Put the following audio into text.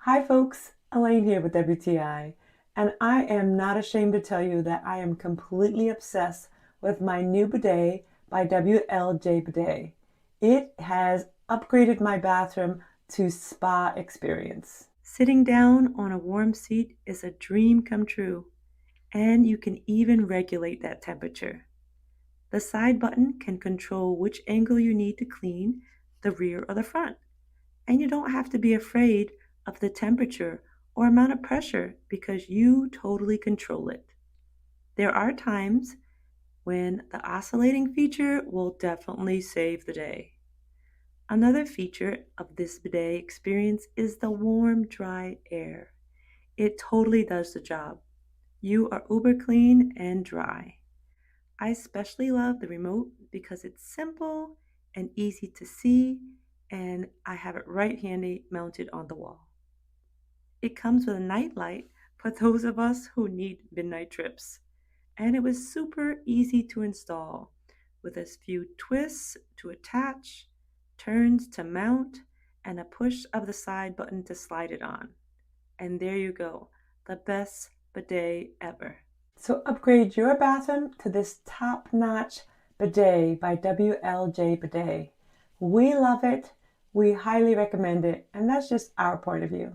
Hi folks, Elaine here with WTI, and I am not ashamed to tell you that I am completely obsessed with my new bidet by WLJBIDET. It has upgraded my bathroom to spa experience. Sitting down on a warm seat is a dream come true, and you can even regulate that temperature. The side button can control which angle you need to clean, the rear or the front. And you don't have to be afraid of the temperature or amount of pressure because you totally control it. There are times when the oscillating feature will definitely save the day. Another feature of this bidet experience is the warm, dry air. It totally does the job. You are uber clean and dry. I especially love the remote because it's simple and easy to see, and I have it right handy mounted on the wall. It comes with a night light for those of us who need midnight trips. And it was super easy to install with a few twists to attach, turns to mount, and a push of the side button to slide it on. And there you go, the best bidet ever. So upgrade your bathroom to this top-notch bidet by WLJBIDET. We love it, we highly recommend it, and that's just our point of view.